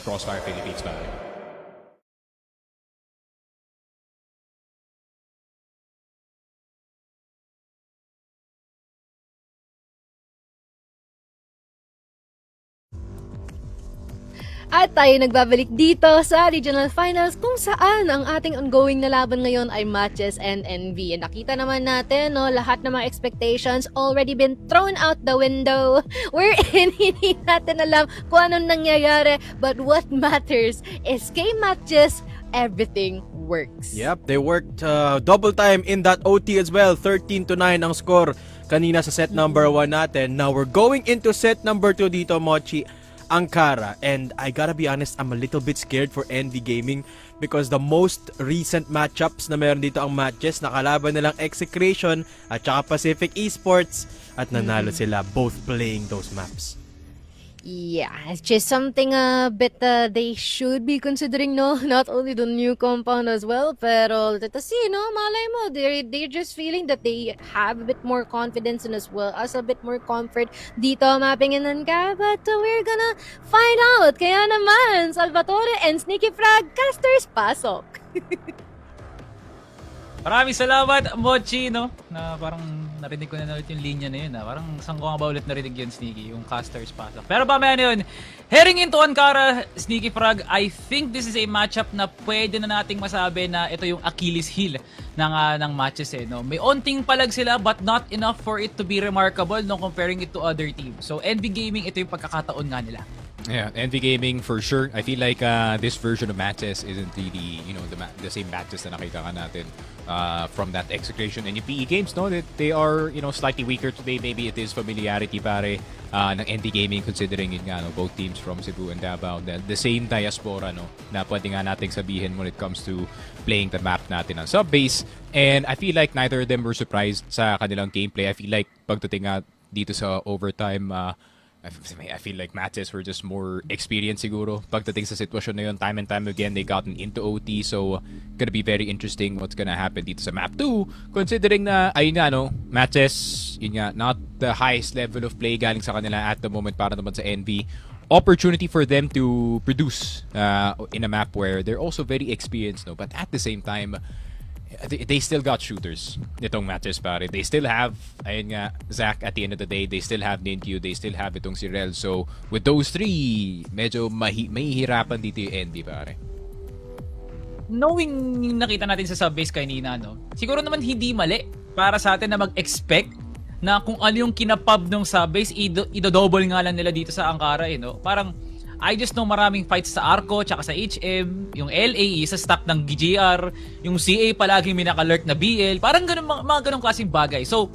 Crossfire Philippines ba? At tayo nagbabalik dito sa Regional Finals kung saan ang ating ongoing na laban ngayon ay MATTJESS and NV. Nakita naman natin, no, lahat ng mga expectations already been thrown out the window. Wherein hindi natin alam kung anong nangyayari. But what matters is kay MATTJESS, everything works. Yep, they worked double time in that OT as well. 13-9 ang score kanina sa set number 1 natin. Now we're going into set number 2 dito, Mochi. Ankara, and I gotta be honest, I'm a little bit scared for NV Gaming because the most recent matchups na meron dito ang MATTJESS, nakalaban nilang Execration at saka Pacific Esports at nanalo sila both playing those maps. Yeah, it's just something a bit they should be considering, no? Not only the new compound as well, pero let's see, no? Malay mo, they're just feeling that they have a bit more confidence and as well as a bit more comfort dito mappinginan ka. But we're gonna find out. Kaya naman, Salvatore and Sneaky Frag, casters, pasok! Maraming salamat, Mochi, no? Na parang narinig ko na ulit yung linya na yun, ha? Parang saan ko nga ba ulit narinig yun, Sneaky? Yung casters pasok. Pero mamaya na yun, heading into Ankara, Sneaky Frog, I think this is a matchup na pwede na nating masabi na ito yung Achilles heel ng MATTJESS, eh, no? May onting palag sila, but not enough for it to be remarkable, no? Comparing it to other teams. So, NV Gaming, ito yung pagkakataon nga nila. Yeah, NV Gaming for sure. I feel like this version of MATTJESS isn't really, you know, the same MATTJESS na nakita ka natin from that Execration and yung PE games, no? That they are, you know, slightly weaker today. Maybe it is familiarity pare ng NV Gaming considering yun nga, no, both teams from Cebu and Davao. The same diaspora, no, na pwede nga nating sabihin when it comes to playing the map natin on sub-base. And I feel like neither of them were surprised sa kanilang gameplay. I feel like pagdating nga dito sa overtime, I feel like MATTJESS were just more experienced siguro. Pagdating sa sitwasyon na yun, time and time again, they gotten into OT. So, gonna be very interesting what's gonna happen dito sa map 2. Considering na, ayun nga, no, MATTJESS, yun nga, not the highest level of play galing sa kanila at the moment para naman sa NV. Opportunity for them to produce in a map where they're also very experienced, no? But at the same time, they still got shooters nitong MATTJESS pare. They still have, ayun nga, Zach at the end of the day, they still have Nintyu, they still have itong si Rel. So, with those three, medyo mahihirapan dito yung NV pare. Knowing nakita natin sa subbase kanina, no? Siguro naman hindi mali para sa atin na mag-expect na kung ano yung kinapab ng subbase, idodouble nga lang nila dito sa Ankara, eh, no? Parang, I just know maraming fights sa Arco, tsaka sa HM, yung LA, isa stack ng GGR, yung CA palaging may naka-alert na BL, parang ganun, mga ganun klaseng bagay. So,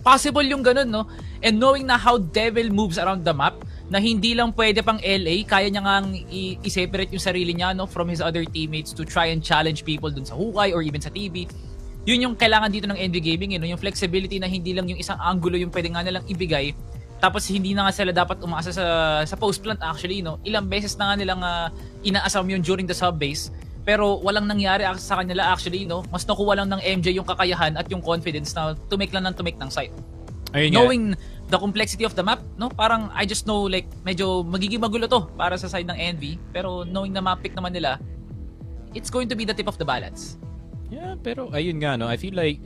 possible yung ganun, no? And knowing na how Devil moves around the map, na hindi lang pwede pang LA, kaya niya nga i-separate yung sarili niya, no, from his other teammates to try and challenge people dun sa hukay or even sa TV. Yun yung kailangan dito ng NV Gaming, no? Yung flexibility na hindi lang yung isang angulo yung pwede nga nilang ibigay, tapos hindi na nga sila dapat umasa sa post plant actually, no? Ilang beses na nga nilang ina-assume yun during the sub base, pero walang nangyari sa kanila actually, no? Mas nakuha lang ng MJ yung kakayahan at yung confidence na to make ng site. Ayun Knowing the complexity of the map, no? Parang I just know like medyo magiging magulo to para sa side ng NV, pero knowing na map-pick naman nila, it's going to be the tip of the balance. Yeah, pero ayun nga, no, I feel like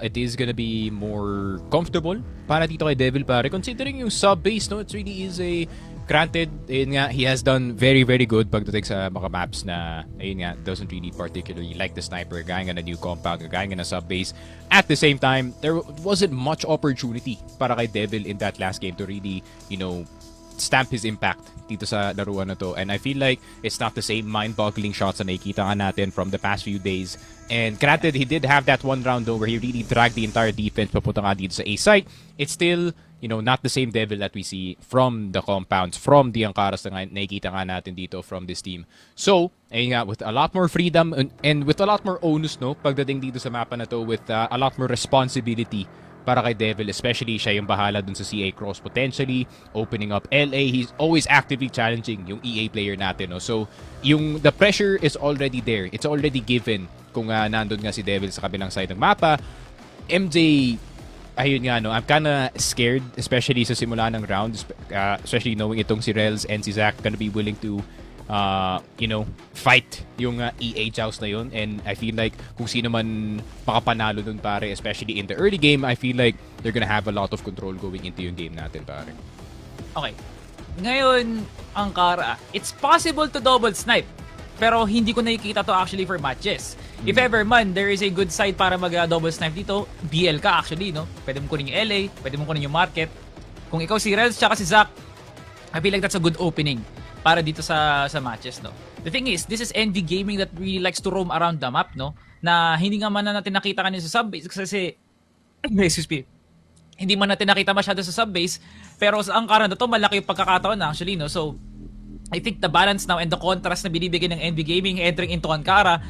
it is gonna be more comfortable para dito kay Devil pare. Considering yung sub-base, no, it really is a granted, ayun nga, he has done very, very good pagdating sa mga maps na, ayun nga, doesn't really particularly like the sniper, gaya nga na new compound, gaya nga na sub-base. At the same time, there wasn't much opportunity para kay Devil in that last game to really, you know, stamp his impact dito sa laruan na to. And I feel like it's not the same mind-boggling shots na nakikita nga natin from the past few days. And granted, he did have that one round though where he really dragged the entire defense papunta nga dito sa A site. It's still, you know, not the same Devil that we see from the compounds, from the Ankaras na nakikita nga natin dito from this team. So, ayun nga, with a lot more freedom and with a lot more onus, no, pagdating dito sa mapa na to, with a lot more responsibility para kay Devil, especially siya yung bahala dun sa CA Cross potentially, opening up LA. He's always actively challenging yung EA player natin, no? So, the pressure is already there. It's already given kung nandun nga si Devil sa kabilang side ng mapa. MJ, ayun nga, no, I'm kinda scared, especially sa simula ng round, especially knowing itong si Rels and si Zach gonna be willing to fight yung EH house na yun. And I feel like kung sino man makapanalo dun, pare, especially in the early game, I feel like they're gonna have a lot of control going into yung game natin, pare. Okay. Ngayon, ang Kara, it's possible to double snipe. Pero hindi ko nakikita to actually for matches. If ever man, there is a good side para mag-double snipe dito, BL ka actually, no? Pwede mo kunin yung LA, pwede mo kunin yung market. Kung ikaw si Rels tsaka si Zach, I feel like that's a good opening para dito sa matches, no? The thing is, this is NV Gaming that really likes to roam around the map, no? Na hindi nga man na natin nakita kanina sa subbase kasi, excuse me, hindi man natin nakita masyado sa subbase, pero sa Ankara na to, malaki yung pagkakataon na actually, no? So, I think the balance now and the contrast na binibigay ng NV Gaming entering into Ankara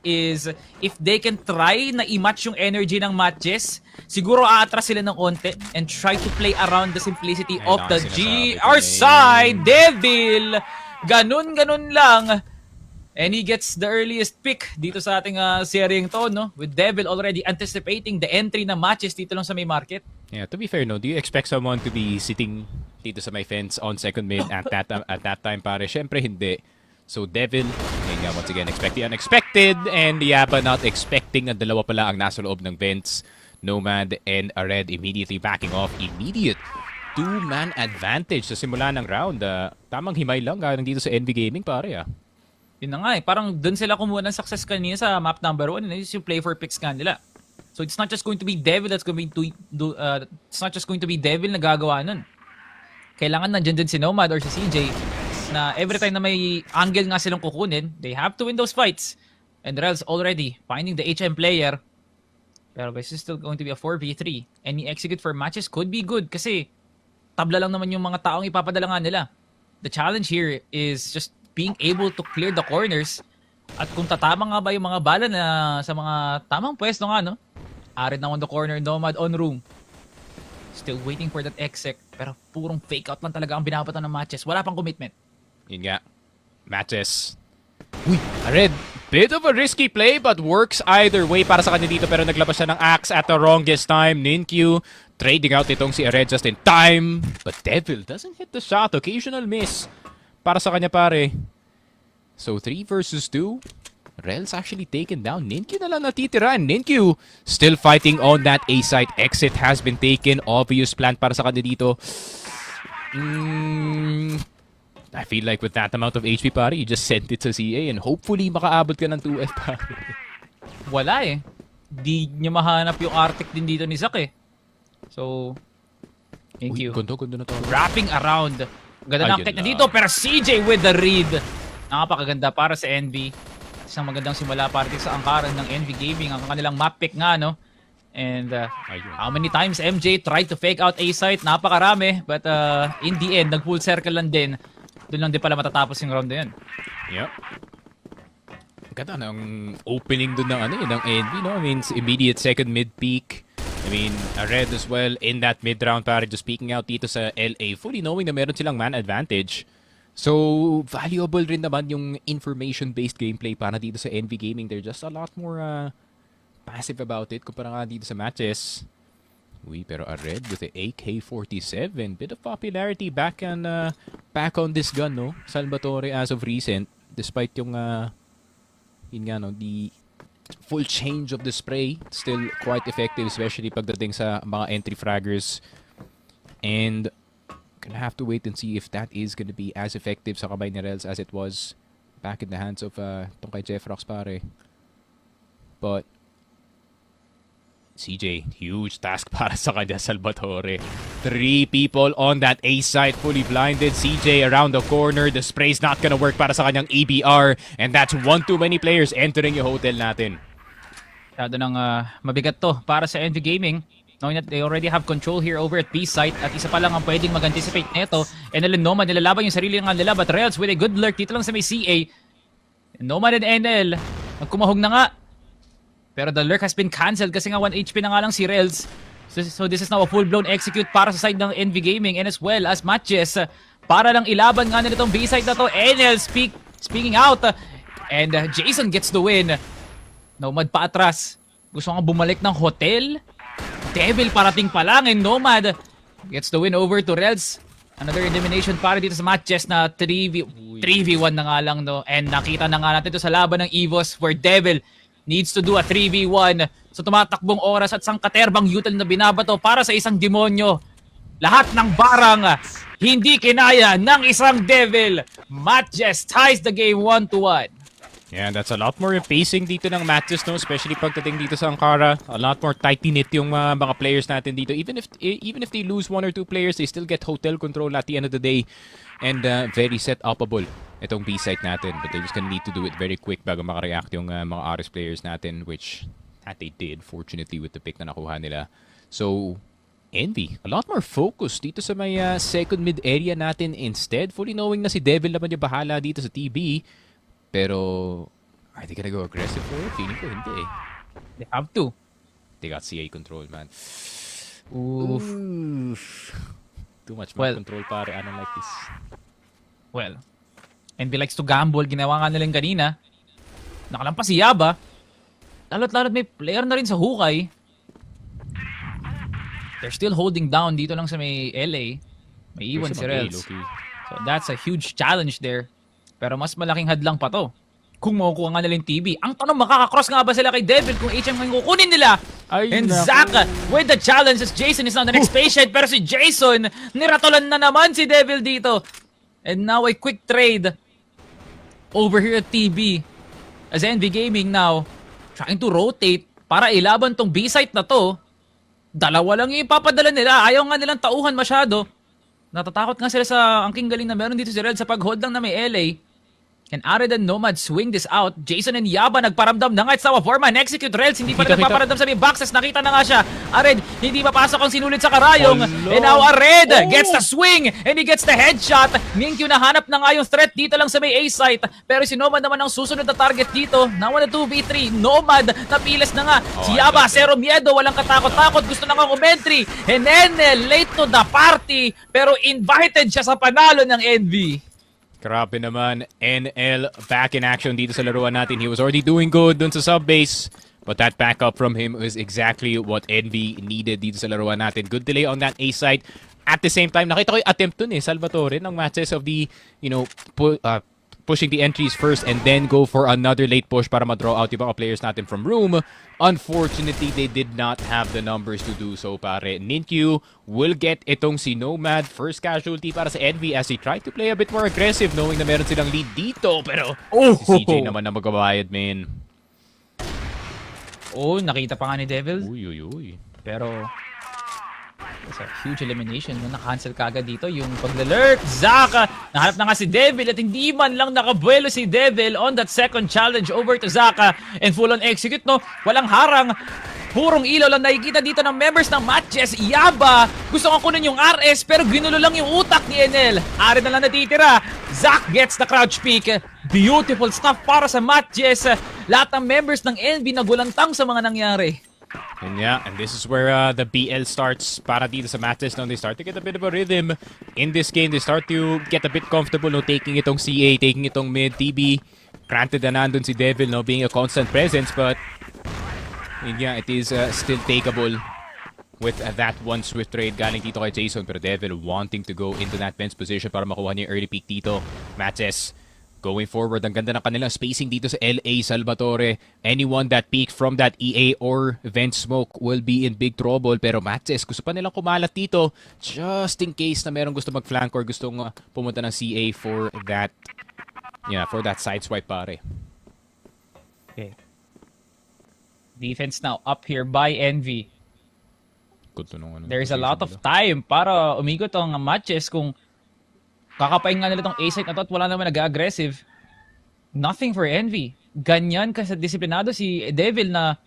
is if they can try na i-match yung energy ng matches, siguro aatras sila ng onte and try to play around the simplicity of the GR side. Devil! Ganun lang. And he gets the earliest pick dito sa ating seryeng to, no? With Devil already anticipating the entry na matches dito lang sa may market. Yeah, to be fair, no, do you expect someone to be sitting dito sa may fence on second mid at that time, pare? Syempre hindi. So Devil, yun nga, once again, expect the unexpected, and Yaba not expecting na dalawa pala ang nasa loob ng vents. Nomad and a Red immediately backing off. Immediate two-man advantage sa simula ng round. Tamang himay lang galing dito sa NV Gaming, pare. Yun na nga parang dun sila kumuha ng success kanina sa map number 1, yung play for picks nga nila. So it's not just going to be Devil that's going to do, it's not just going to be Devil na gagawa nun. Kailangan nandiyan din si Nomad or si CJ na every time na may angle nga silang kukunin, they have to win those fights. And Rels already finding the HM player. Pero this is still going to be a 4v3. Any execute for matches could be good kasi tabla lang naman yung mga taong ipapadala nga nila. The challenge here is just being able to clear the corners at kung tatama nga ba yung mga bala na sa mga tamang pwesto nga, no? Arid na on the corner, Nomad on room. Still waiting for that exec pero purong fake out lang talaga ang binabatan ng matches. Wala pang commitment. Yun nga. MATTJESS. Uy, Red. Bit of a risky play but works either way para sa kanya dito pero naglabas siya ng axe at the wrongest time. Ninkyu trading out itong si Red just in time. But Devil doesn't hit the shot. Occasional miss para sa kanya, pare. So 3 versus 2. Rel's actually taken down. Ninkyu na lang natitira. Ninkyu still fighting on that A site. Exit has been taken. Obvious plan para sa kanya dito. I feel like with that amount of HP, pare, you just sent it sa CA and hopefully makaabot ka ng 2F, pare. Wala Di niya mahanap yung Arctic din dito ni Zack So, thank you. Gundo na to. Wrapping around. Ganda ng kick na dito pero CJ with the read. Napakaganda para sa NV. Isang magandang simula para sa angkaran ng NV Gaming. Ang kanilang map pick nga, no? And how many times MJ tried to fake out A site? Napakarami. But in the end, nag-full circle lang din. Doon lang din pala matatapos yung round na yun. Yep. Ganda ng opening doon ng NV, no? I mean, immediate second mid peak. I mean, a Red as well in that mid round, para just peeking out dito sa LA, fully knowing na meron silang man advantage. So, valuable rin naman yung information-based gameplay para dito sa NV Gaming. They're just a lot more passive about it kumpara nga dito sa matches. Uy, pero a Red with the AK-47. Bit of popularity back on this gun, no? Salvatore as of recent. Despite yung, yun nga, no, the full change of the spray. Still quite effective, especially pagdating sa mga entry fraggers. And gonna have to wait and see if that is gonna be as effective sa kamay ni Rels as it was back in the hands of tong kay Jeffrox, pare. But CJ, huge task para sa kanya, Salvatore. 3 people on that A side, fully blinded. CJ around the corner. The spray's not gonna work para sa kanyang EBR. And that's one too many players entering yung hotel natin. Masyado ng mabigat to para sa NV Gaming. Knowing that they already have control here over at B site. At isa pa lang ang pwedeng mag-anticipate neto. And NL Nomad, nilalaban yung sarili nga nila. But Rels with a good lurk dito lang sa may CA. Nomad and NL, nagkumahog na nga. Pero the lurk has been cancelled kasi nga 1 HP na nga lang si Rels. So this is now a full-blown execute para sa side ng NV Gaming and as well as MATTJESS. Para lang ilaban nga nila itong B-side na to. NL speaking out. And Jason gets the win. Nomad pa atras. Gusto nga bumalik ng hotel. Devil parating pa lang and Nomad gets the win over to Rels. Another elimination para dito sa MATTJESS na 3v... Uy, 3v1 na nga lang, no? And nakita na nga natin ito sa laban ng EVOS where Devil needs to do a 3v1 sa tumatakbong oras at sangkaterbang util na binabato para sa isang demonyo. Lahat ng barang hindi kinaya ng isang Devil. MATTJESS ties the game 1-1. Yeah, that's a lot more pacing dito ng MATTJESS, no? Especially pagdating dito sa Ankara. A lot more tight-knit yung mga players natin dito. Even if they lose 1 or 2 players, they still get hotel control at the end of the day. And very set-upable itong B-site natin. But they're just gonna need to do it very quick bago makareact yung mga Ares players natin, which that they did, fortunately, with the pick na nakuha nila. So, Envy, a lot more focus dito sa may second mid area natin instead. Fully knowing na si Devil naman yung bahala dito sa TB. Pero, are they gonna go aggressive for it? Feeling ko hindi eh. They have to. They got CA control, man. Oof. Too much map control, pare. I don't like this. Well, Envy likes to gamble. Ginawa nga nilang kanina. Nakalampas si Yaba. Lalo't may player na rin sa hukay. They're still holding down dito lang sa may LA. May iwan si Rels. So that's a huge challenge there. Pero mas malaking hadlang pa to kung makukuha nga nila yung TB. Ang tanong, makaka-cross nga ba sila kay Devil kung HM nga yung kukunin nila? And Zack with the challenge as Jason is now the next patient. Pero si Jason, niratolan na naman si Devil dito. And now a quick trade over here at TB. As NV Gaming now trying to rotate para ilaban tong B-site na to. Dalawa lang yung ipapadala nila. Ayaw nga nilang tauhan masyado. Natatakot nga sila sa angking galing na meron dito si Red sa pag-hold lang na may LA. Can Arid and Nomad swing this out? Jason and Yaba nagparamdam na nga. It's now a 4-man execute. Rels hindi pa rin nagpaparamdam sa may boxes. Nakita na nga siya. Arid hindi mapasok ang sinulit sa karayong. And now Arid gets the swing and he gets the headshot. Ninkyu nahanap na nga yung threat dito lang sa may A site. Pero si Nomad naman ang susunod na target dito. Now on a 2v3. Nomad napilas na nga. Si Yaba zero miedo. Walang katakot-takot. Gusto na nga umentry. And then late to the party. Pero invited siya sa panalo ng NV. Grabe naman, NL back in action dito sa laruan natin. He was already doing good dun sa sub-base. But that backup from him is exactly what Envy needed dito sa laruan natin. Good delay on that A side. At the same time, nakita ko yung attempt dun Salvatore, ng matches of the, pushing the entries first and then go for another late push para ma-draw out yung mga players natin from room. Unfortunately, they did not have the numbers to do so, pare. Ninkyu will get itong si Nomad. First casualty para sa Envy as he tried to play a bit more aggressive knowing na meron silang lead dito. Pero si CJ naman na magabayad, man. Nakita pa nga ni Devil. Uy. Pero it's a huge elimination. Na-cancel kagad dito yung paglalurk. Zack, nahanap na nga si Devil at hindi man lang nakabuelo si Devil on that second challenge over to Zack. And full on execute, no? Walang harang. Purong ilaw lang nakikita dito ng members ng MATTJESS. Yaba, gusto kong kunin yung RS pero ginulo lang yung utak ni NL. Ari na lang natitira. Zack gets the crouch peek. Beautiful stuff para sa MATTJESS. Lahat ng members ng NV nagulantang sa mga nangyari. And yeah, and this is where the BL starts para dito sa MATTJESS. Now they start to get a bit of a rhythm in this game. They start to get a bit comfortable, no, taking itong CA, taking itong mid TB. Granted na nandun si Devil, no, being a constant presence, but yeah, it is still takeable with that one swift trade galing dito kay Jason. Pero Devil wanting to go into that bench position para makuha niya early peak dito. MATTJESS going forward, ang ganda ng kanilang spacing dito sa LA, Salvatore. Anyone that peaks from that EA or vent smoke will be in big trouble. Pero MATTJESS, gusto pa nilang kumalat dito just in case na merong gusto mag-flank or gustong pumunta ng CA for that, for that side swipe, pare. Okay. Defense now up here by Envy. There's a lot of time para umigot ang MATTJESS kung kakapain nga nila itong A-site na to at wala naman nag-aggressive. Nothing for Envy. Ganyan kasi disiplinado si Devil na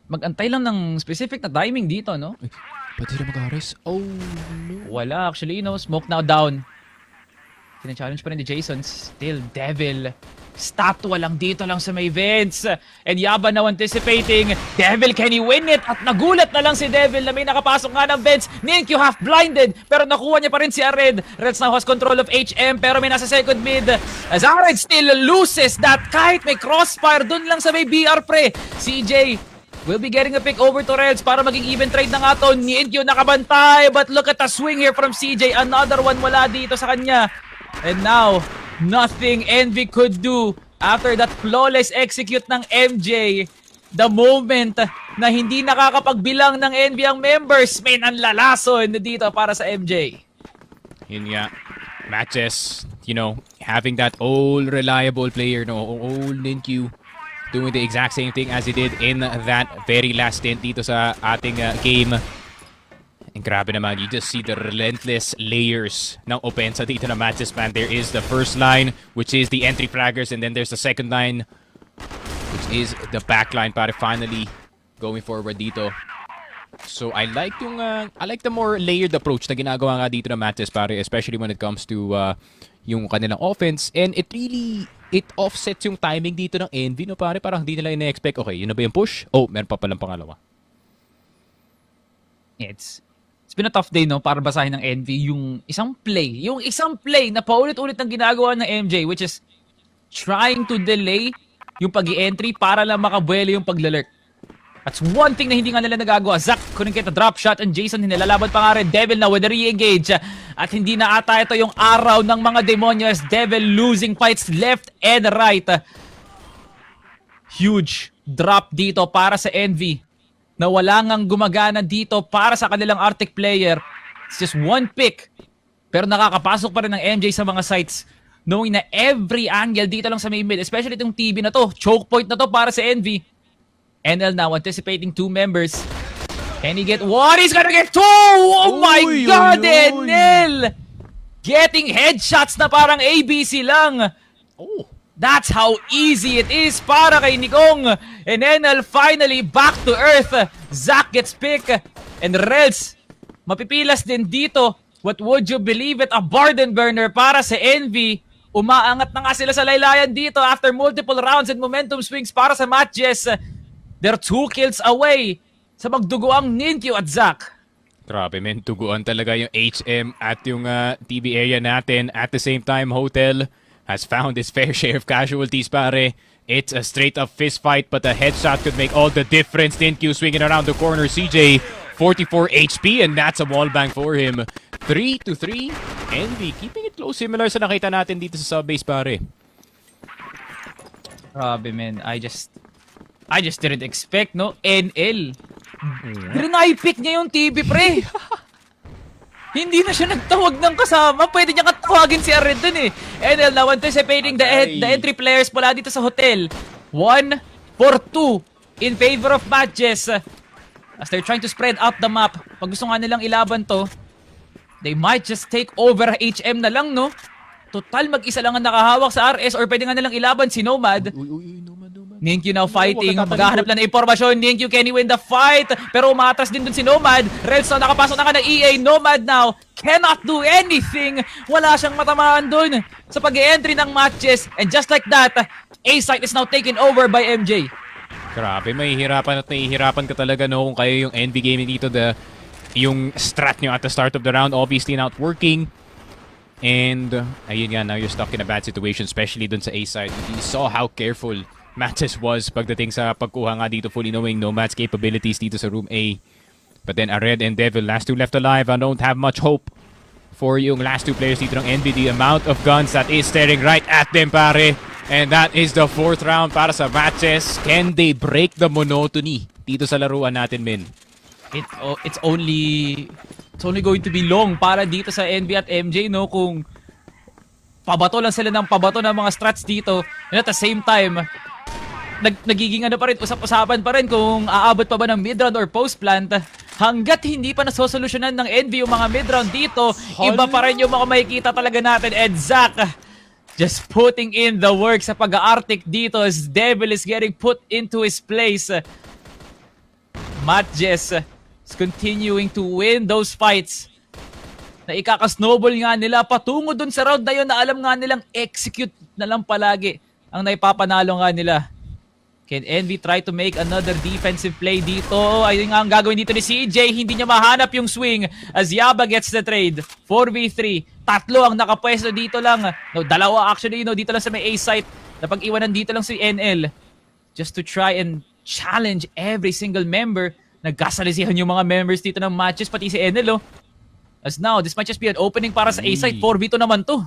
mag-antay lang ng specific na timing dito, no? Pwede na mag-ares? Oh, no. Wala, actually, smoke now down. Tina-challenge pa rin ni Jason. Still, Devil. Statua lang dito lang sa may vents. And Yaba now anticipating. Devil, can he win it? At nagulat na lang si Devil na may nakapasok nga ng vents. Ninkyu half blinded. Pero nakuha niya pa rin si Ared. Reds now has control of HM. Pero may nasa second mid. As Ared still loses that kahit may crossfire dun lang sa may BR pre. CJ will be getting a pick over to Reds para maging even trade na nga to. Ninkyu nakabantay. But look at the swing here from CJ. Another one wala dito sa kanya. And now, Nothing Envy could do after that flawless execute ng MJ. The moment na hindi nakakapagbilang ng Envy ang members, may nanlalason dito para sa MJ. Yun nga, MATTJESS, you know, having that old reliable player, no, old Ninkyu, doing the exact same thing as he did in that very last stint dito sa ating game. And grabe naman, you just see the relentless layers ng opensa dito na MATTJESS, man. There is the first line, which is the entry fraggers, and then there's the second line, which is the back line para finally going forward dito. So I like the more layered approach na ginagawa nga dito ng MATTJESS, pare, especially when it comes to yung kanilang offense, and it offsets yung timing dito ng Envy, no, pare, parang hindi nila ina-expect, okay, yun na ba yung push? Oh, meron pa palang pangalawa. It's been a tough day, no, para basahin ng Envy yung isang play na paulit-ulit ng ginagawa ng MJ, which is trying to delay yung pag-i-entry para lang makabuelo yung paglalurk. That's one thing na hindi nga nila nagagawa. Zack couldn't get a drop shot and Jason nilalaban pa nga rin Devil na with a re-engage. At hindi na ata ito yung araw ng mga demonyo as Devil losing fights left and right. Huge drop dito para sa Envy na wala ngang gumagana dito para sa kanilang Arctic player. It's just one pick. Pero nakakapasok pa rin ng MJ sa mga sites. Knowing na every angle dito lang sa main mid, especially itong TB na to, choke point na to para sa Envy. NL now anticipating two members. Can he get one? He's gonna get two! Oh my God, NL! Getting headshots na parang ABC lang. Oh, that's how easy it is para kay Nikong. And NL finally back to earth. Zack gets pick. And Rels, mapipilas din dito. What would you believe it? A Barden burner para sa Envy. Umaangat na nga sila sa laylayan dito after multiple rounds and momentum swings para sa MATTJESS. They're 2 kills away sa magduguang Ninkyu at Zack. grabe, men. Tuguan talaga yung HM at yung TB area natin. At the same time, Hotel has found his fair share of casualties, pare. It's a straight-up fist fight, but a headshot could make all the difference. Ninkyu swinging around the corner. CJ, 44 HP, and that's a wallbang for him. 3-3. Envy keeping it close. Similar sa nakita natin dito sa subbase, pare. Grabe, man. I just didn't expect, no? NL. Rinay-pick niya yung TB, pre. Hindi na siya nagtawag ng kasama. Pwede niya katawagin si Ared dun eh. NL now anticipating the entry players pala dito sa Hotel. 1-4-2 in favor of MATTJESS. As they're trying to spread out the map. Pag gusto nga nilang ilaban to, they might just take over HM na lang, no? Total, mag-isa lang ang nakahawak sa RS or pwede nga nilang ilaban si Nomad. Ninkyu now fighting. Maghahanap lang ng impormasyon. Ninkyu, can he win the fight? Pero umatras din dun si Nomad. Reds now nakapasok na ka ng EA. Nomad now cannot do anything. Wala siyang matamaan dun sa pag-e-entry ng MATTJESS. And just like that, A-site is now taken over by MJ. Grabe, mahihirapan at nahihirapan ka talaga, no, kung kayo yung NV Gaming dito. Yung strat nyo at the start of the round obviously not working. And ayun nga, now you're stuck in a bad situation, especially dun sa A side. You saw how careful MATTJESS was pagdating sa pagkuha nga dito, fully knowing Nomad's capabilities dito sa room A. But then Ared and Devil, last two left alive. I don't have much hope for yung last two players dito ng NV. The amount of guns that is staring right at them, pare. And that is the 4th round para sa MATTJESS. Can they break the monotony dito sa laruan natin, men? It's only going to be long para dito sa NV at MJ, no, kung pabato lang sila ng pabato ng mga strats dito. And at the same time, nagiging ano pa rin, usap-usapan pa rin kung aabot pa ba ng mid-round or post-plant. Hanggat hindi pa nasosolusyonan ng NV yung mga mid-round dito, iba pa rin yung mga makikita talaga natin. And Zack just putting in the work sa pag-Arctic dito as Devil is getting put into his place. MATTJESS is continuing to win those fights na ikaka-snowball nga nila patungo dun sa round na yun na alam nga nilang execute na lang palagi ang naipapanalo nga nila. Can Envy try to make another defensive play dito? Ayun nga ang gagawin dito ni CJ. Hindi niya mahanap yung swing as Yaba gets the trade. 4v3. Tatlo ang nakapwesto dito lang. No, dalawa actually, no, dito lang sa may A site. Napag-iwanan dito lang si NL. Just to try and challenge every single member. Nagkasalisihan yung mga members dito ng MATTJESS, pati si NL, oh. As now, this might just be an opening para sa A site. 4v2 naman to.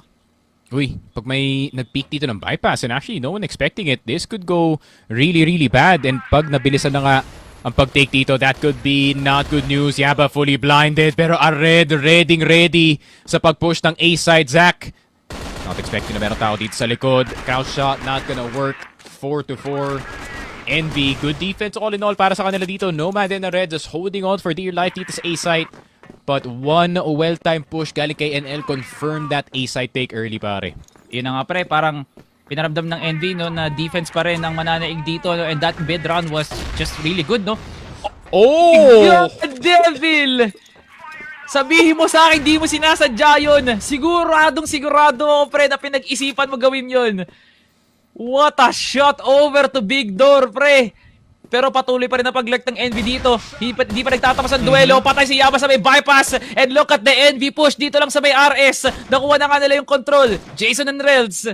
Uy, pag may nag-peak dito ng bypass and actually no one expecting it, this could go really, really bad. And pag nabilisan na nga ang pag-take dito, that could be not good news. Yaba fully blinded, pero Red ready sa pag-push ng A-side. Zach, not expecting na meron tao dito sa likod. Crouch shot, not gonna work. 4-4. Envy, good defense all in all para sa kanila dito. Nomad and Red just holding on for dear life dito sa A-site. But one well-timed push galing kay NL confirmed that A-site take early, pare. Yun na nga pre, parang pinaramdam ng Envy no, na defense pa rin ang mananaig dito no, and that mid run was just really good, no? Oh! Devil! Sabihin mo sa akin, di mo sinasadya yun. Sigurado mo, pre, na pinag-isipan mo gawin yun. What a shot over to Big Door, pre. Pero patuloy pa rin na pag-lurk ng Envy dito. Di pa nagtatapos ang duelo. Patay si Yaba sa may bypass. And look at the Envy push dito lang sa may RS. Nakuha na nga nila yung control. Jason and Rels,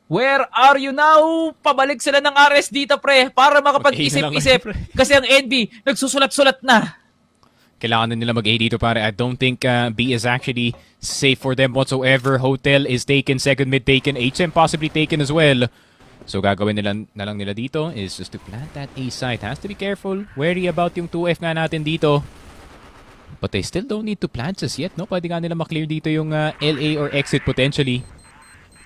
where are you now? Pabalik sila ng RS dito, pre, para makapag-isip-isip. Kasi ang Envy, nagsusulat-sulat na. Kailangan na nila mag-A dito, pare. I don't think B is actually safe for them whatsoever. Hotel is taken, second mid taken, HM possibly taken as well. So gagawin na lang nila dito is just to plant that A site. Has to be careful. Wary about yung 2F nga natin dito. But they still don't need to plant just yet, no? Pwede nga nila maklear dito yung LA or exit potentially.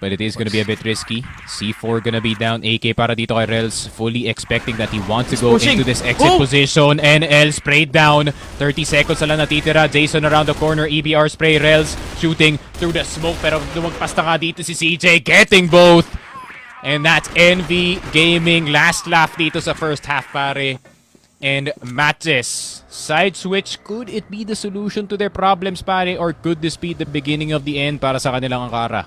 But it is gonna be a bit risky. C4 gonna be down. AK para dito kay Rels. Fully expecting that he wants to go into this exit position. NL sprayed down. 30 seconds na lang natitira. Jason around the corner. EBR spray. Rels shooting through the smoke. Pero lumagpas na nga dito si CJ. Getting both. And that's Envy Gaming. Last laugh dito sa first half, pare. And MATTJESS. Side switch, could it be the solution to their problems, pare? Or could this be the beginning of the end para sa kanilang Angkara?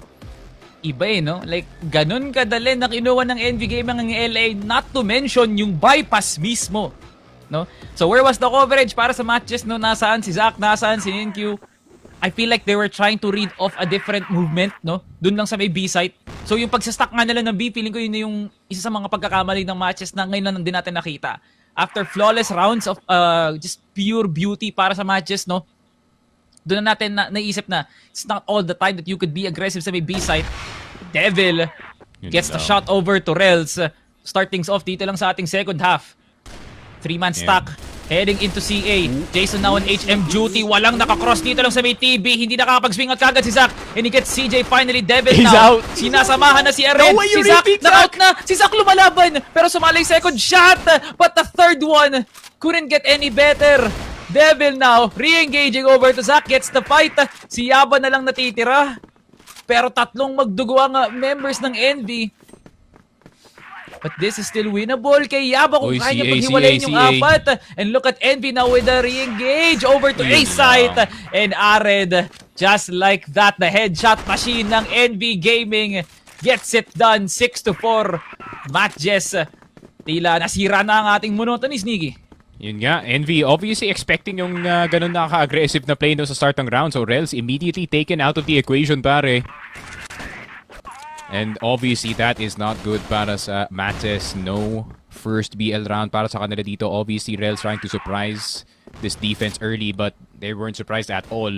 Iba no? Like, ganun kadali na kinuha ng Envy Gaming ang LA, not to mention yung bypass mismo. No? So where was the coverage para sa MATTJESS, no? Nasaan si Zach? Nasaan si Ninkyu? I feel like they were trying to read off a different movement, no? Doon lang sa may B site. So yung pagsastack nga nila ng B, feeling ko yun yung isa sa mga pagkakamali ng MATTJESS na ngayon lang din natin nakita. After flawless rounds of just pure beauty para sa MATTJESS, no? Doon na natin naisip na it's not all the time that you could be aggressive sa may B site. Devil gets the shot over to Rels. Start things off dito lang sa ating second half. 3-man stack. Heading into CA. Jason now on HM duty. Walang nakakross dito lang sa may TB. Hindi nakakapag-swing out kagad si Zach. And he gets CJ finally. Devil He's now. out. Sinasamahan na si Aren. Si Zach, knock-out na. Si Zach lumalaban. Pero sumali second shot. But the third one couldn't get any better. Devil now. Re-engaging over to Zach. Gets the fight. Si Yaba na lang natitira. Pero tatlong magdugo ang members ng Envy. But this is still winnable kay Yaba kung kaya niya paghiwalayin yung apat. And look at Envy now with the re-engage over to A-site. And Ared, just like that, the headshot machine ng Envy Gaming gets it done. 6-4. MATTJESS. Tila nasira na ang ating monotony, Sneaky. Yun nga, Envy obviously expecting yung ganun na ka-aggressive na play no sa start ng round. So Rels immediately taken out of the equation, pare. And obviously that is not good para sa MATTJESS. No first BL round para sa kanila dito. Obviously Rels trying to surprise this defense early but they weren't surprised at all.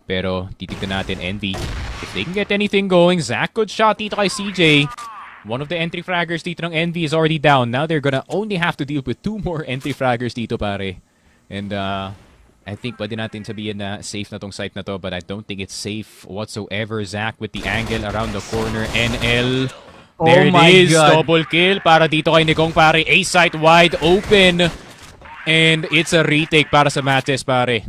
Pero titignan natin Envy. If they can get anything going, Zach good shot dito kay CJ. One of the entry fraggers dito ng Envy is already down. Now they're gonna only have to deal with 2 more entry fraggers dito, pare. And I think pwede natin sabihin na safe na tong site na to, but I don't think it's safe whatsoever. Zach with the angle around the corner. NL. There it is. Double kill para dito kay Nikong, pare. A-site wide open. And it's a retake para sa MATTJESS, pare.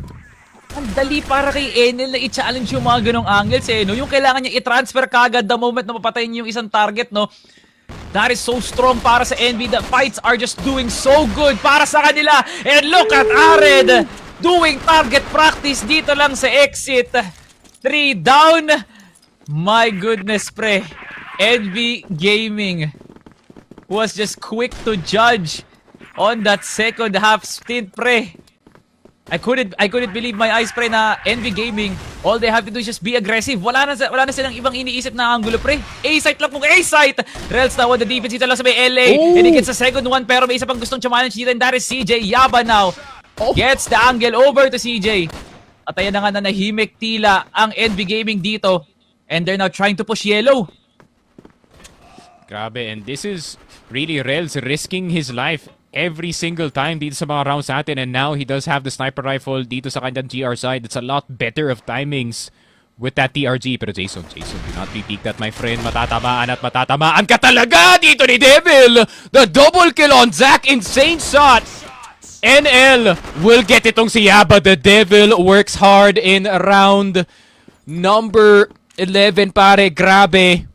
Ang dali para kay Enel na i-challenge yung mga ganong angles no? Yung kailangan niya i-transfer kagad the moment na mapatayin niyo yung isang target, no? That is so strong para sa Envy. The fights are just doing so good para sa kanila. And look at Ared doing target practice dito lang sa exit. 3 down. My goodness, pre. Envy Gaming was just quick to judge on that second half stint, pre. I couldn't believe my eyes, pre, na Envy Gaming, all they have to do is just be aggressive. Wala na silang ibang iniisip na angulo, pre. A-site lang kung A-site. Rels now on the defense dito lang sa may LA. And he gets a second one, pero may isa pang gustong challenge dito, and that is CJ. Yaba now gets the angle over to CJ. At ayan na nga na nahimik tila ang Envy Gaming dito. And they're now trying to push yellow. Grabe, and this is really Rels risking his life every single time dito sa mga rounds natin, and now he does have the sniper rifle dito sa kanyang GR side. It's a lot better of timings with that TRG. Pero Jason, do not be peeked at, my friend. Matatamaan at matatamaan ka talaga dito ni Devil! The double kill on Zack, insane shot! NL will get itong si Yaba. The Devil works hard in round number 11, pare. Grabe.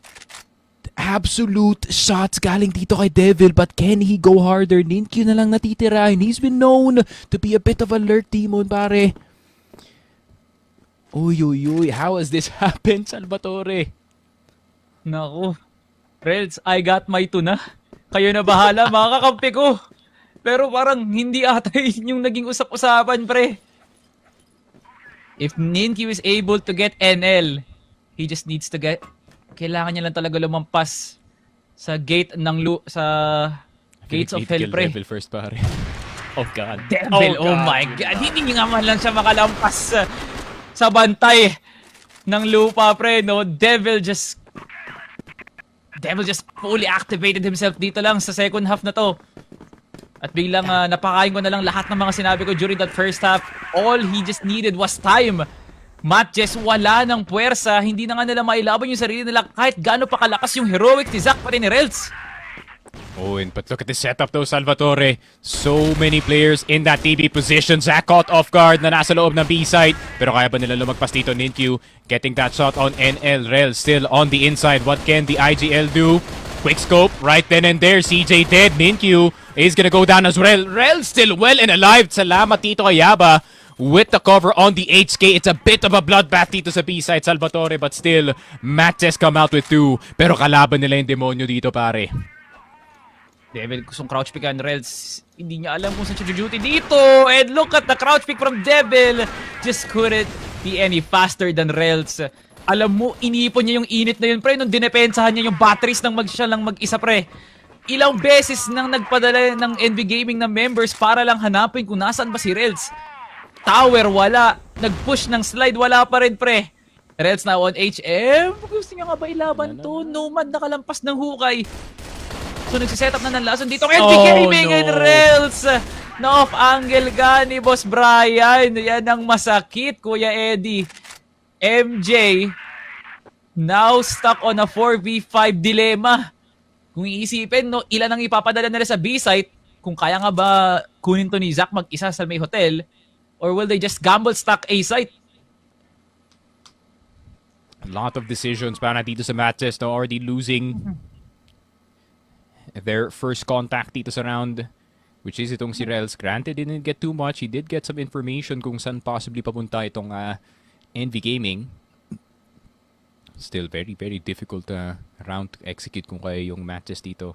Absolute shots galing dito kay Devil, but can he go harder? Ninkyu na lang natitira, and he's been known to be a bit of a lurk demon, pare. Uy, how has this happened, Salvatore? Naku. Rels, I got my tuna. Kayo na bahala, mga kakampi ko. Pero parang hindi ata yun yung naging usap-usapan, pre. If Ninkyu is able to get NL, he just needs to get... Kailangan niya lang talaga lumampas sa gate ng gates of hell, pre. Devil first, pare. Oh God. Devil, oh my God. Hindi nga man lang siya makalampas sa bantay ng lupa, pre, no? Devil just fully activated himself dito lang sa second half na to. At biglang napakain ko na lang lahat ng mga sinabi ko during that first half. All he just needed was time. MATTJESS wala ng puwersa, hindi na nga nila mailaban yung sarili nila kahit gaano pa kalakas yung heroic ni Zack pati ni Rels. Oh, but look at the setup though, Salvatore. So many players in that TB position. Zack caught off guard na nasa loob ng B-site. Pero kaya ba nila lumagpas dito? Ninkyu getting that shot on NL. Rels still on the inside. What can the IGL do? Quick scope right then and there. CJ dead. Ninkyu is gonna go down as well. Rels still well and alive. Salamat dito kay Yaba. With the cover on the HK, it's a bit of a bloodbath dito sa B-side, Salvatore, but still, MATTJESS come out with 2. Pero kalaban nila yung demonyo dito, pare. Devil gustong crouch pick and Rels. Hindi niya alam kung saan siya duty dito. And look at the crouch pick from Devil. Just couldn't be any faster than Rels. Alam mo, inipon niya yung init na yun, pre, nung dinepensahan niya yung batteries ng siya lang mag-isa, pre. Ilang beses nang nagpadala ng NV Gaming na members para lang hanapin kung nasaan ba si Rels. Tower, wala. Nag-push ng slide, wala pa rin, pre. Rels now on HM. Gusto niya nga ba ilaban to? Nomad nakalampas ng hukay. So, nagsiset up na ng lason dito. NV Gaming and Rels. Na off-angle ka ni Boss Brian. Yan ang masakit, Kuya Eddie. MJ now stuck on a 4v5 dilemma. Kung iisipin, no, ilan ang ipapadala nila sa B-site, kung kaya nga ba kunin to ni Zack mag-isa sa may hotel, or will they just gamble stack A-site? A lot of decisions para dito sa MATTJESS, no, already losing their first contact dito sa round, which is itong si Rels. Granted, didn't get too much. He did get some information kung saan possibly papunta itong NV Gaming. Still very, very difficult round to execute kung kaya yung MATTJESS dito.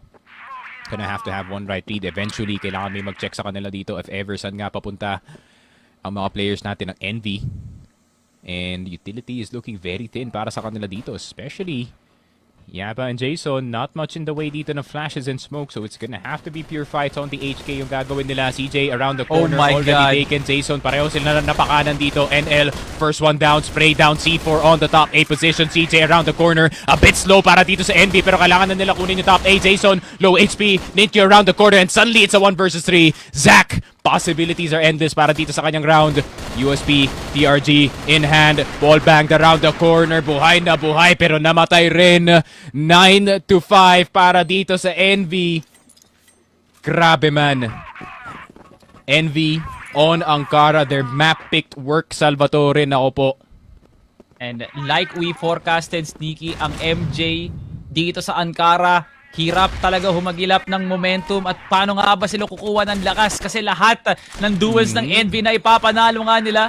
Gonna have to have one right read. Eventually, kailangan may mag-check sa kanila dito if ever saan nga papunta ang mga players natin ng NV. And utility is looking very thin para sa kanila dito, especially Yaba and Jason. Not much in the way dito ng flashes and smoke, so it's gonna have to be pure fights on the HK yung gagawin nila. CJ around the corner, already taken. Jason, pareho sila na napakanan dito. NL, first one down, spray down, C4 on the top A position. CJ around the corner, a bit slow para dito sa NV, pero kailangan na nila kunin yung top A. Jason, low HP, Ninkyu around the corner, and suddenly it's a 1 versus 3. Zack, possibilities are endless para dito sa kanyang round. USP, TRG in hand, ball banged around the corner, buhay na buhay pero namatay rin. 9-5 para dito sa NV. Grabe man. NV on Ankara, their map picked work, Salvatore, nako po. And like we forecasted, Sneaky, ang MJ dito sa Ankara, hirap talaga humagilap ng momentum. At paano nga ba sila kukuha ng lakas? Kasi lahat ng duels ng NV na ipapanalo nga nila.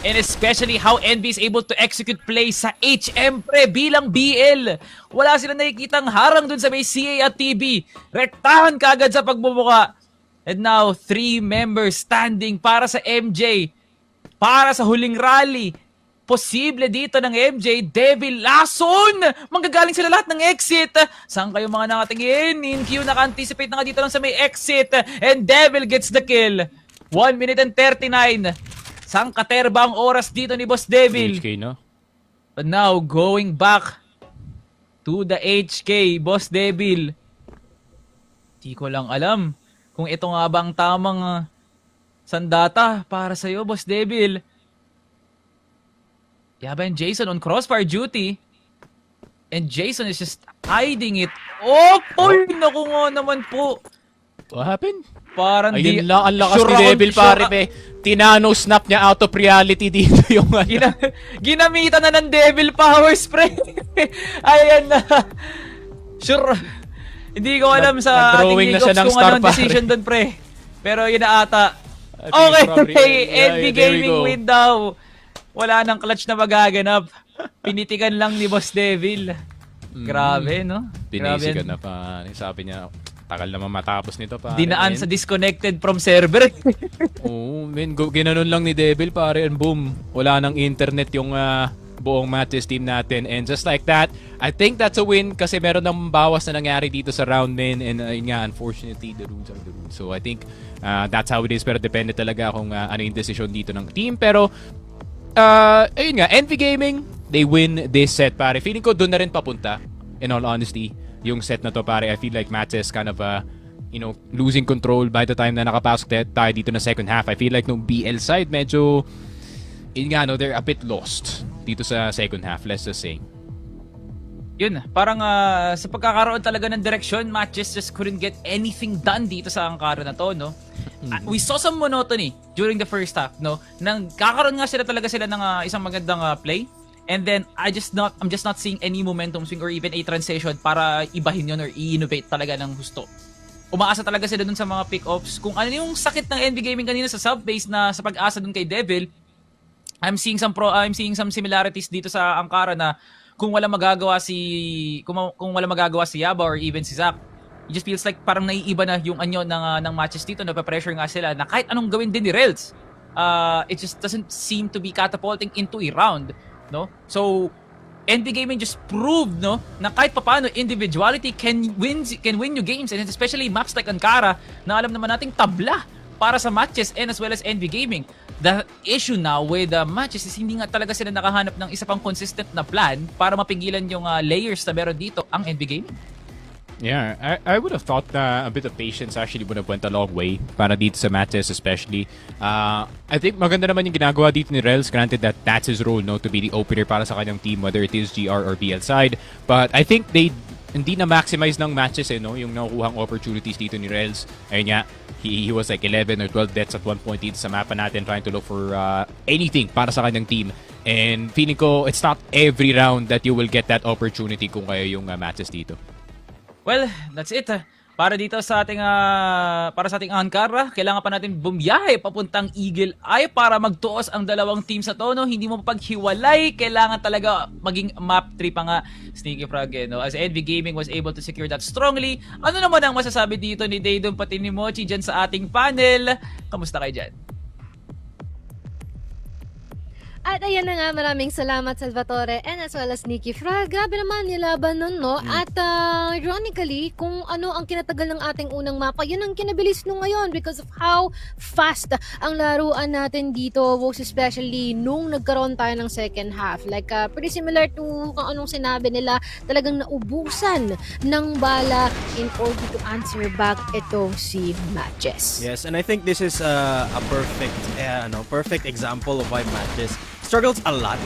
And especially how NV is able to execute plays sa HM, pre, bilang BL. Wala sila nakikitang harang dun sa may CA at TB. Rektahan kagad sa pagbubuka. And now, 3 members standing para sa MJ. Para sa huling rally. Posible dito ng MJ, Devil, Lason! Manggagaling sila lahat ng exit. Saan kayo mga nakatingin? Ninkyu naka-anticipate na nga dito lang sa may exit. And Devil gets the kill. 1 minute and 39. Saan katerba ang oras dito ni Boss Devil? HK, no? But now, going back to the HK, Boss Devil. Di ko lang alam kung ito nga bang tamang sandata para sa'yo, Boss Devil. Yaban Jason on crossfire duty. And Jason is just hiding it. Oh, Paul! Naku nga naman po. What happened? Parang Ayun lang, ang lakas ni Devil pare be. Tinano snap niya out of reality dito yung Ginamitan na ng Devil Powers, pre. Ayan na. Sure. Hindi ko alam sa ating Nag-drawing na siya League ng kung star, anong decision doon, pre. Pero yun na ata. Okay, NB Gaming win daw. Wala nang clutch na magaganap. Pinitikan lang ni Boss Devil. Grabe, no? Pinisikan na pa. Sabi niya, tagal naman matapos nito pa. Dinaan sa disconnected from server. Oo, men, ginanon lang ni Devil pare and boom. Wala nang internet yung buong MATTJESS team natin. And just like that, I think that's a win kasi meron ng bawas na nangyari dito sa round men. And yun nga, unfortunately, the rules are the rules. So I think that's how it is. Pero depende talaga kung ano yung decision dito ng team. Pero, ayun nga, NV Gaming, they win this set pare. Feeling ko doon na rin papunta, in all honesty, yung set na to pare. I feel like MATTJESS kind of losing control by the time na nakapasok tayo dito na second half. I feel like nung BL side, medyo yun nga, no, they're a bit lost dito sa second half, let's just say. Yun, parang sa pagkakaroon talaga ng direction, MATTJESS just couldn't get anything done dito sa angkara na to, no? We saw some monotony during the first half, no? Nang kakaroon nga talaga sila ng isang magandang play. And then I'm just not seeing any momentum swing or even a transition para ibahin yun or i-innovate talaga ng gusto. Umaasa talaga sila dun sa mga pick-offs. Kung ano yung sakit ng NB Gaming kanina sa sub-base na sa pag-asa dun kay Devil, I'm seeing some similarities dito sa angkara na kung wala magagawa si Yaba or even si Zac, it just feels like parang naiiba na yung anyo ng matches dito, napapressure nga sila na kahit anong gawin din ni Rels, it just doesn't seem to be catapulting into a round, no? So NB Gaming just proved, no, na kahit papaano individuality can win you games, and especially maps like Ankara na alam naman nating tabla para sa MATTJESS and as well as NB Gaming. The issue now with MATTJESS is hindi nga talaga sila nakahanap ng isa pang consistent na plan para mapigilan yung layers na meron dito ang NB Gaming. Yeah, I would have thought a bit of patience actually would have went a long way para dito sa MATTJESS especially. I think maganda naman yung ginagawa dito ni Rels. Granted that that's his role, no, to be the opener para sa kanyang team, whether it is GR or BL side. But I think they hindi na maximize ng MATTJESS, no, yung nakukuhang opportunities dito ni Rels. Ayun nga, he was like 11 or 12 deaths at one point dito sa mapa natin trying to look for anything para sa kanyang team. And feeling ko it's not every round that you will get that opportunity kung kayo yung MATTJESS dito. Well, that's it. Para dito sa ating Ankara, kailangan pa natin bumiyahe papuntang Eagle Eye para magtuos ang dalawang team sa tono. Hindi mo paghiwalay, kailangan talaga maging map 3 pa nga, Sneaky Frog, no? As NB Gaming was able to secure that strongly. Ano naman ang masasabi dito ni Daydon pati ni Mochi dyan sa ating panel? Kamusta kayo dyan? At ayan na nga, maraming salamat Salvatore and as well as Nikki Frog. Grabe naman nilaban nun, no? At ironically, kung ano ang kinatagal ng ating unang mapa, yun ang kinabilis nung ngayon because of how fast ang laruan natin dito, most especially nung nagkaroon tayo ng second half. Like, pretty similar to kung anong sinabi nila, talagang naubusan ng bala in order to answer back ito si MATTJESS. Yes, and I think this is a perfect example of why MATTJESS struggles a lot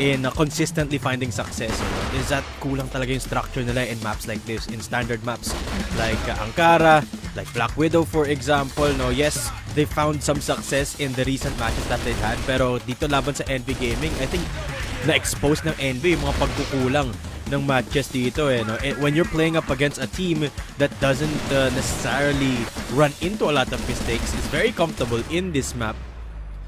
in consistently finding success. Is that kulang talaga yung structure nila in maps like this, in standard maps like Ankara, like Black Widow for example. No, yes, they found some success in the recent matches that they had, pero dito laban sa NB Gaming, I think na-expose ng NB yung mga pagkukulang ng MATTJESS dito, no? When you're playing up against a team that doesn't necessarily run into a lot of mistakes, is very comfortable in this map.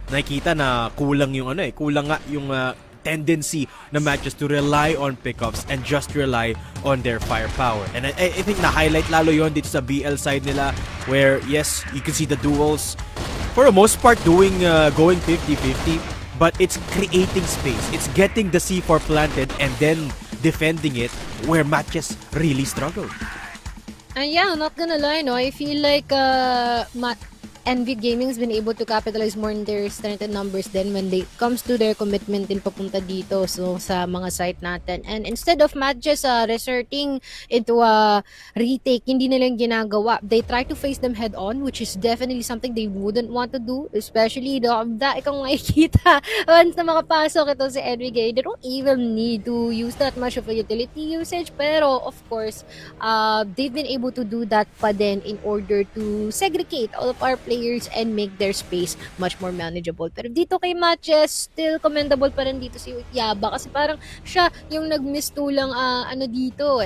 Nakikita na kulang yung kulang nga yung tendency na MATTJESS to rely on pickups and just rely on their firepower. And I think na-highlight lalo yon dito sa BL side nila where yes, you can see the duels for the most part going 50-50, but it's creating space. It's getting the C4 planted and then defending it where MATTJESS really struggled. Yeah, I'm not gonna lie, no. I feel like Envy Gaming has been able to capitalize more on their strength and numbers then when they comes to their commitment din papunta dito so sa mga site natin. And instead of MATTJESS resorting into a retake, hindi nila yung ginagawa. They try to face them head on, which is definitely something they wouldn't want to do, especially kung makikita once na makapasok ito si Envy Gaming. They don't even need to use that much of a utility usage, pero of course, they've been able to do that pa din in order to segregate all of our players and make their space much more manageable. Pero dito kay MATTJESS, still commendable pa rin dito si Yaba kasi parang siya yung nag-mistulang dito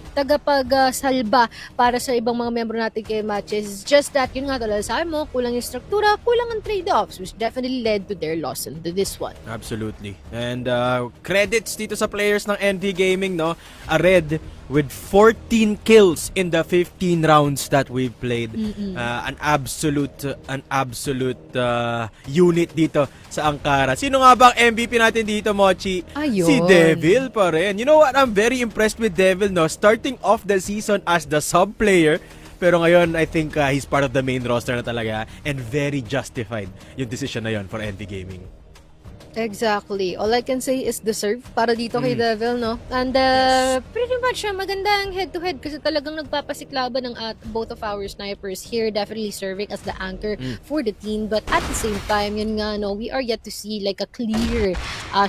tagapag-salba para sa ibang mga membro natin kay MATTJESS. Just that, yun nga talaga sabi mo, kulang yung struktura, kulang ang trade-offs, which definitely led to their loss into this one. Absolutely. And credits dito sa players ng Envy Gaming, no? A red with 14 kills in the 15 rounds that we've played. An absolute unit dito sa Ankara. Sino nga ba ang MVP natin dito, Mochi? Ayun. Si Devil pa rin. You know what? I'm very impressed with Devil, no? Starting off the season as the sub player, pero ngayon, I think he's part of the main roster na talaga, and very justified yung decision na yon for Envy Gaming. Exactly. All I can say is deserve para dito kay Devil, no? And pretty much maganda ang head-to-head kasi talagang nagpapasiklaban ng both of our snipers here, definitely serving as the anchor for the team. But at the same time, yun nga, no, we are yet to see like a clear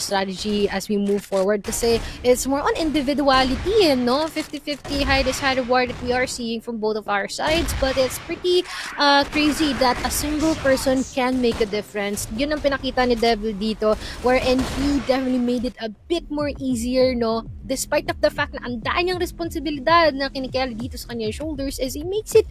strategy as we move forward kasi it's more on individuality, no? 50-50 high risk, high reward that we are seeing from both of our sides, but it's pretty crazy that a single person can make a difference. Yun ang pinakita ni Devil dito, wherein he definitely made it a bit more easier, no? Despite of the fact na ang dami niyang responsibilidad na kinikilala dito sa kanyang shoulders, is he makes it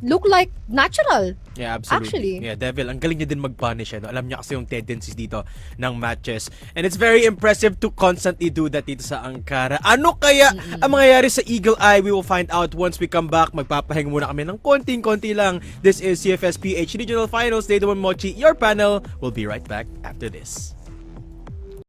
look like natural. Yeah, absolutely. Actually. Yeah, Devil, ang galing niya din mag-punish. No? Alam niya kasi yung tendencies dito ng MATTJESS. And it's very impressive to constantly do that dito sa Ankara. Ano kaya ang mangyayari sa Eagle Eye? We will find out once we come back. Magpapahinga muna kami ng konting-konti lang. This is CFSPH Regional Finals, Day 1 Mochi. Your panel will be right back after this.